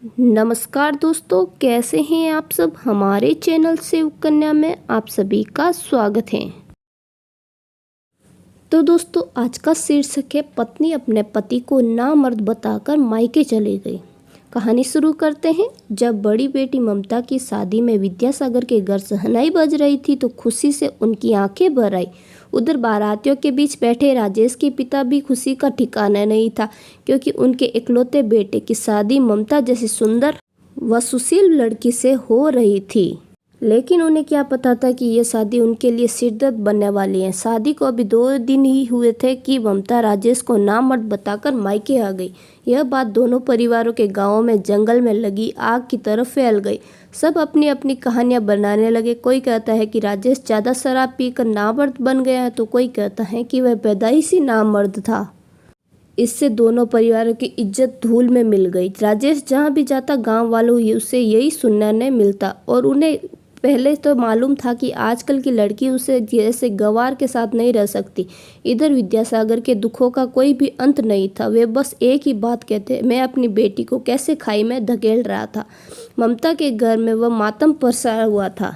नमस्कार दोस्तों, कैसे हैं आप सब। हमारे चैनल शिव कन्या में आप सभी का स्वागत है। तो दोस्तों, आज का शीर्षक है पत्नी अपने पति को नामर्द बताकर मायके चली गई। कहानी शुरू करते हैं। जब बड़ी बेटी ममता की शादी में विद्यासागर के घर शहनाई बज रही थी तो खुशी से उनकी आंखें भर आई। उधर बारातियों के बीच बैठे राजेश के पिता भी खुशी का ठिकाना नहीं था, क्योंकि उनके इकलौते बेटे की शादी ममता जैसी सुंदर व सुशील लड़की से हो रही थी। लेकिन उन्हें क्या पता था कि यह शादी उनके लिए सिरदर्द बनने वाली है। शादी को अभी 2 दिन ही हुए थे कि ममता राजेश को नामर्द बताकर मायके आ गई। यह बात दोनों परिवारों के गांवों में जंगल में लगी आग की तरफ फैल गई। सब अपनी अपनी कहानियां बनाने लगे। कोई कहता है कि राजेश ज़्यादा शराब पीकर नामर्द बन गया है, तो कोई कहता है कि वह पैदाइशी नामर्द था। इससे दोनों परिवारों की इज्जत धूल में मिल गई। राजेश जहाँ भी जाता गांव वालों उसे यही सुनने मिलता, और उन्हें पहले तो मालूम था कि आजकल की लड़की उसे जैसे गंवार के साथ नहीं रह सकती। इधर विद्यासागर के दुखों का कोई भी अंत नहीं था। वे बस एक ही बात कहते, मैं अपनी बेटी को कैसे खाई में धकेल रहा था। ममता के घर में वह मातम पसारा हुआ था,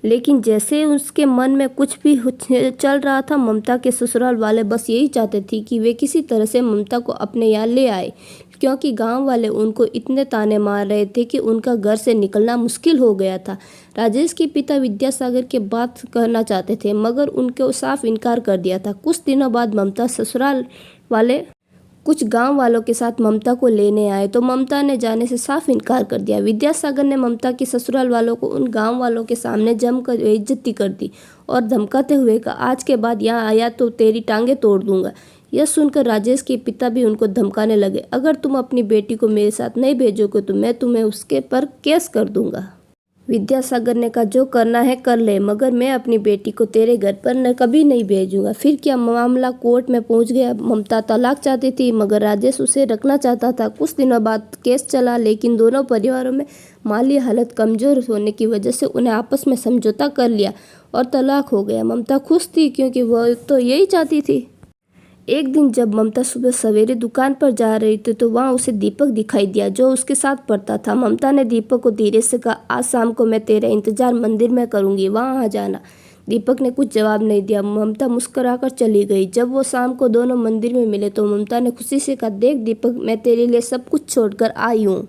लेकिन जैसे उसके मन में कुछ भी चल रहा था, ममता के ससुराल वाले बस यही चाहते थे कि वे किसी तरह से ममता को अपने यहाँ ले आए, क्योंकि गांव वाले उनको इतने ताने मार रहे थे कि उनका घर से निकलना मुश्किल हो गया था। राजेश के पिता विद्यासागर के बात कहना चाहते थे, मगर उनको साफ इनकार कर दिया था। कुछ दिनों बाद ममता ससुराल वाले कुछ गांव वालों के साथ ममता को लेने आए, तो ममता ने जाने से साफ इनकार कर दिया। विद्यासागर ने ममता के ससुराल वालों को उन गांव वालों के सामने जमकर बेइज्जती कर दी और धमकाते हुए कहा, आज के बाद यहाँ आया तो तेरी टांगे तोड़ दूंगा। यह सुनकर राजेश के पिता भी उनको धमकाने लगे, अगर तुम अपनी बेटी को मेरे साथ नहीं भेजोगे तो मैं तुम्हें उसके पर केस कर दूंगा। विद्यासागर ने कहा, जो करना है कर ले, मगर मैं अपनी बेटी को तेरे घर पर कभी नहीं भेजूंगा। फिर क्या मामला कोर्ट में पहुंच गया। ममता तलाक चाहती थी, मगर राजेश उसे रखना चाहता था। कुछ दिनों बाद केस चला, लेकिन दोनों परिवारों में माली हालत कमजोर होने की वजह से उन्हें आपस में समझौता कर लिया और तलाक हो गया। ममता खुश थी, क्योंकि वह तो यही चाहती थी। एक दिन जब ममता सुबह सवेरे दुकान पर जा रही थी तो वहाँ उसे दीपक दिखाई दिया, जो उसके साथ पढ़ता था। ममता ने दीपक को धीरे से कहा, आज शाम को मैं तेरा इंतजार मंदिर में करूँगी, वहाँ आ जाना। दीपक ने कुछ जवाब नहीं दिया। ममता मुस्कुराकर चली गई। जब वो शाम को दोनों मंदिर में मिले तो ममता ने खुशी से कहा, देख दीपक, मैं तेरे लिए सब कुछ छोड़कर आई हूँ।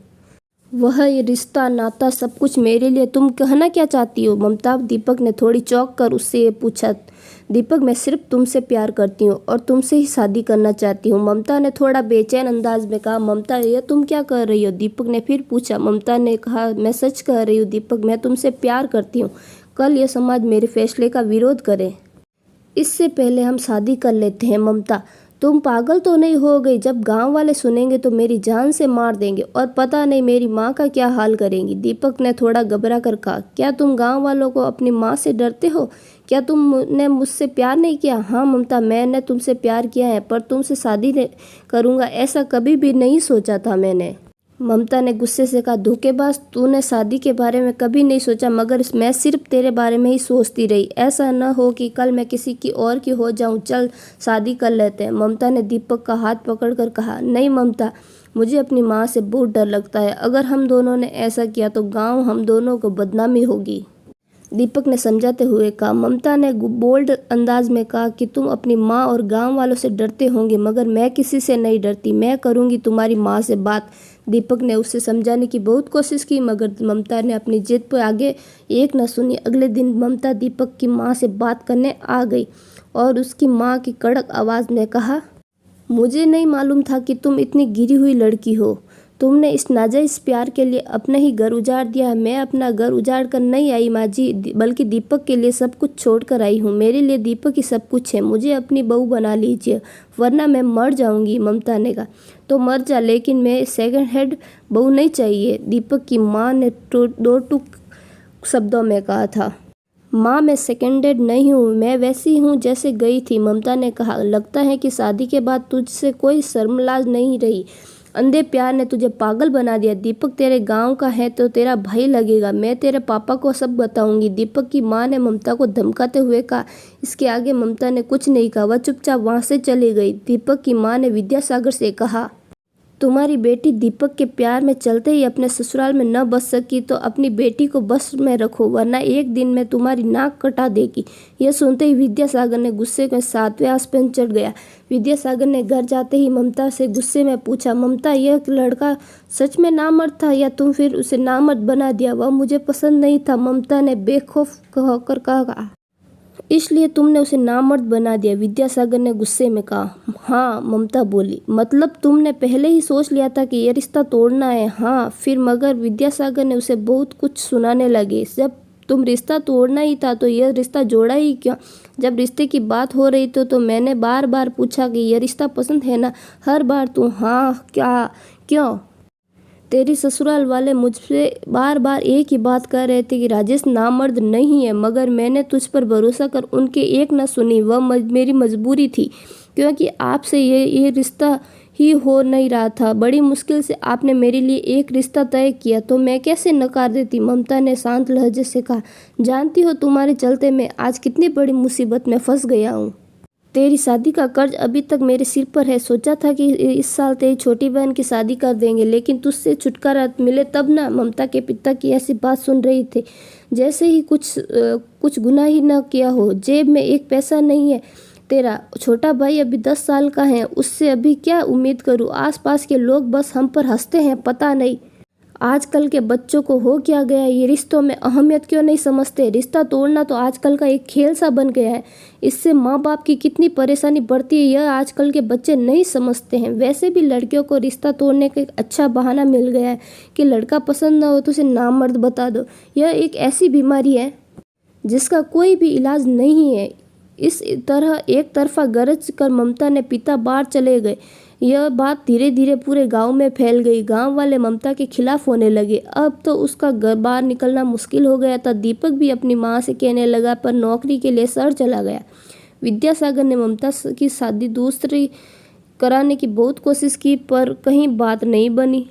वह ये रिश्ता नाता सब कुछ मेरे लिए। तुम कहना क्या चाहती हो ममता। दीपक ने थोड़ी चौंक कर उससे ये पूछा। दीपक, मैं सिर्फ तुमसे प्यार करती हूँ और तुमसे ही शादी करना चाहती हूँ। ममता ने थोड़ा बेचैन अंदाज में कहा। ममता, ये तुम क्या कर रही हो। दीपक ने फिर पूछा। ममता ने कहा, मैं सच कह रही हूँ दीपक, मैं तुमसे प्यार करती हूँ। कल यह समाज मेरे फैसले का विरोध करे, इससे पहले हम शादी कर लेते हैं। ममता, तुम पागल तो नहीं हो गई। जब गांव वाले सुनेंगे तो मेरी जान से मार देंगे, और पता नहीं मेरी माँ का क्या हाल करेंगी। दीपक ने थोड़ा घबरा कर कहा, क्या तुम गांव वालों को अपनी माँ से डरते हो। क्या तुमने मुझसे प्यार नहीं किया। हाँ ममता, मैंने तुमसे प्यार किया है, पर तुमसे शादी करूँगा ऐसा कभी भी नहीं सोचा था मैंने। ममता ने गुस्से से कहा, धोखेबाज, तूने शादी के बारे में कभी नहीं सोचा, मगर मैं सिर्फ तेरे बारे में ही सोचती रही। ऐसा न हो कि कल मैं किसी की और की हो जाऊं। चल शादी कर लेते हैं। ममता ने दीपक का हाथ पकड़कर कहा, नहीं ममता, मुझे अपनी माँ से बहुत डर लगता है। अगर हम दोनों ने ऐसा किया तो गाँव हम दोनों को बदनामी होगी। दीपक ने समझाते हुए कहा। ममता ने बोल्ड अंदाज में कहा कि तुम अपनी माँ और गांव वालों से डरते होंगे, मगर मैं किसी से नहीं डरती। मैं करूँगी तुम्हारी माँ से बात। दीपक ने उसे समझाने की बहुत कोशिश की, मगर ममता ने अपनी जिद पर आगे एक न सुनी। अगले दिन ममता दीपक की माँ से बात करने आ गई और उसकी माँ की कड़क आवाज़ में कहा, मुझे नहीं मालूम था कि तुम इतनी गिरी हुई लड़की हो। तुमने इस नाजायज़ प्यार के लिए अपने ही घर उजाड़ दिया है। मैं अपना घर उजाड़ कर नहीं आई माँ जी, बल्कि दीपक के लिए सब कुछ छोड़ कर आई हूँ। मेरे लिए दीपक ही सब कुछ है। मुझे अपनी बहू बना लीजिए, वरना मैं मर जाऊँगी। ममता ने कहा, तो मर जा, लेकिन मैं सेकंड हैंड बहू नहीं चाहिए। दीपक की माँ ने दो टूक शब्दों में कहा था। माँ, मैं सेकंड हैंड नहीं हूँ, मैं वैसी हूँ जैसे गई थी। ममता ने कहा, लगता है कि शादी के बाद तुझसे कोई शर्मलाज नहीं रही। अंधे प्यार ने तुझे पागल बना दिया। दीपक तेरे गांव का है तो तेरा भाई लगेगा। मैं तेरे पापा को सब बताऊंगी। दीपक की मां ने ममता को धमकाते हुए कहा। इसके आगे ममता ने कुछ नहीं कहा, वह चुपचाप वहां से चली गई। दीपक की मां ने विद्यासागर से कहा, तुम्हारी बेटी दीपक के प्यार में चलते ही अपने ससुराल में न बस सकी तो अपनी बेटी को बस में रखो, वरना एक दिन में तुम्हारी नाक कटा देगी। यह सुनते ही विद्यासागर ने गुस्से में 7वें आसमान चढ़ गया। विद्यासागर ने घर जाते ही ममता से गुस्से में पूछा, ममता, यह लड़का सच में नामर्द था या तुम फिर उसे नामर्द बना दिया? वह मुझे पसंद नहीं था, ममता ने बेखौफ होकर कहा। इसलिए तुमने उसे नामर्द बना दिया? विद्यासागर ने गुस्से में कहा। हाँ, ममता बोली। मतलब तुमने पहले ही सोच लिया था कि यह रिश्ता तोड़ना है? हाँ। फिर मगर विद्यासागर ने उसे बहुत कुछ सुनाने लगे। जब तुम रिश्ता तोड़ना ही था तो यह रिश्ता जोड़ा ही क्यों? जब रिश्ते की बात हो रही तो मैंने बार बार पूछा कि यह रिश्ता पसंद है ना? हर बार तू हाँ क्या क्यों? तेरी ससुराल वाले मुझसे बार बार एक ही बात कह रहे थे कि राजेश नामर्द नहीं है, मगर मैंने तुझ पर भरोसा कर उनके एक न सुनी। वह मेरी मजबूरी थी, क्योंकि आपसे ये रिश्ता ही हो नहीं रहा था। बड़ी मुश्किल से आपने मेरे लिए एक रिश्ता तय किया तो मैं कैसे नकार देती? ममता ने शांत लहजे से कहा। जानती हो, तुम्हारे चलते मैं आज कितनी बड़ी मुसीबत में फंस गया हूँ। तेरी शादी का कर्ज अभी तक मेरे सिर पर है। सोचा था कि इस साल तेरी छोटी बहन की शादी कर देंगे, लेकिन तुझसे छुटकारा मिले तब ना। ममता के पिता की ऐसी बात सुन रही थे जैसे ही कुछ गुनाह ही न किया हो। जेब में एक पैसा नहीं है। तेरा छोटा भाई अभी 10 साल का है, उससे अभी क्या उम्मीद करूँ? आसपास के लोग बस हम पर हंसते हैं। पता नहीं आजकल के बच्चों को हो क्या गया, ये रिश्तों में अहमियत क्यों नहीं समझते? रिश्ता तोड़ना तो आजकल का एक खेल सा बन गया है। इससे माँ बाप की कितनी परेशानी बढ़ती है, यह आजकल के बच्चे नहीं समझते हैं। वैसे भी लड़कियों को रिश्ता तोड़ने का एक अच्छा बहाना मिल गया है कि लड़का पसंद ना हो तो उसे नामर्द बता दो। यह एक ऐसी बीमारी है जिसका कोई भी इलाज नहीं है। इस तरह एक तरफा गरज कर ममता ने पिता बाहर चले गए। यह बात धीरे धीरे पूरे गांव में फैल गई। गांव वाले ममता के खिलाफ होने लगे। अब तो उसका घर बाहर निकलना मुश्किल हो गया था। दीपक भी अपनी माँ से कहने लगा, पर नौकरी के लिए शहर चला गया। विद्यासागर ने ममता की शादी दूसरी कराने की बहुत कोशिश की, पर कहीं बात नहीं बनी।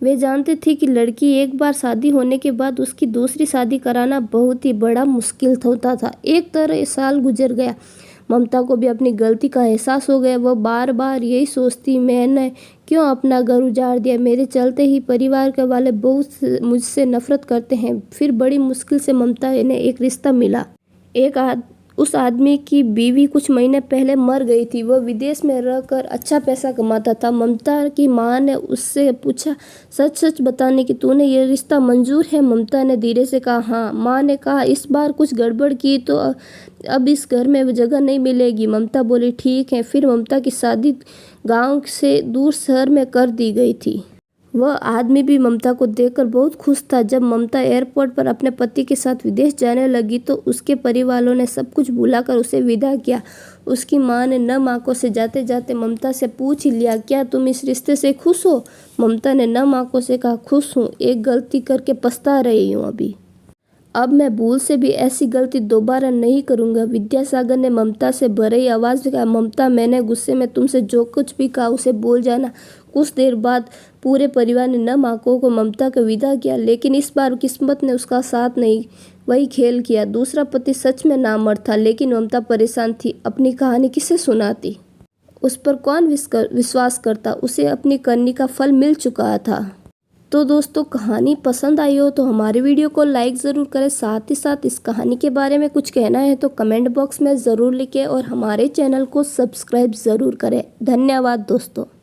वे जानते थे कि लड़की एक बार शादी होने के बाद उसकी दूसरी शादी कराना बहुत ही बड़ा मुश्किल होता था। एक तरह साल गुजर गया। ममता को भी अपनी गलती का एहसास हो गया। वह बार बार यही सोचती, मैंने क्यों अपना घर उजाड़ दिया? मेरे चलते ही परिवार के वाले बहुत मुझसे नफरत करते हैं। फिर बड़ी मुश्किल से ममता ने एक रिश्ता मिला। उस आदमी की बीवी कुछ महीने पहले मर गई थी। वह विदेश में रहकर अच्छा पैसा कमाता था। ममता की माँ ने उससे पूछा, सच सच बताने की तूने ये रिश्ता मंजूर है? ममता ने धीरे से कहा, हाँ। माँ ने कहा, इस बार कुछ गड़बड़ की तो अब इस घर में जगह नहीं मिलेगी। ममता बोली, ठीक है। फिर ममता की शादी गांव से दूर शहर में कर दी गई थी। वह आदमी भी ममता को देखकर बहुत खुश था। जब ममता एयरपोर्ट पर अपने पति के साथ विदेश जाने लगी तो उसके परिवार वालों ने सब कुछ भुलाकर उसे विदा किया। उसकी माँ ने नम आंखों से जाते जाते ममता से पूछ ही लिया, क्या तुम इस रिश्ते से खुश हो? ममता ने नम आंखों से कहा, खुश हूँ। एक गलती करके पछता रही हूँ अभी। अब मैं भूल से भी ऐसी गलती दोबारा नहीं करूँगा। विद्यासागर ने ममता से भरी आवाज़ में कहा, ममता, मैंने गुस्से में तुमसे जो कुछ भी कहा उसे बोल जाना। कुछ देर बाद पूरे परिवार ने नम आंखों को ममता को विदा किया, लेकिन इस बार किस्मत ने उसका साथ नहीं वही खेल किया। दूसरा पति सच में नामर्द था, लेकिन ममता परेशान थी। अपनी कहानी किसे सुनाती? उस पर कौन विश्वास करता? उसे अपनी करनी का फल मिल चुका था। तो दोस्तों, कहानी पसंद आई हो तो हमारे वीडियो को लाइक ज़रूर करें। साथ ही साथ इस कहानी के बारे में कुछ कहना है तो कमेंट बॉक्स में ज़रूर लिखें और हमारे चैनल को सब्सक्राइब ज़रूर करें। धन्यवाद दोस्तों।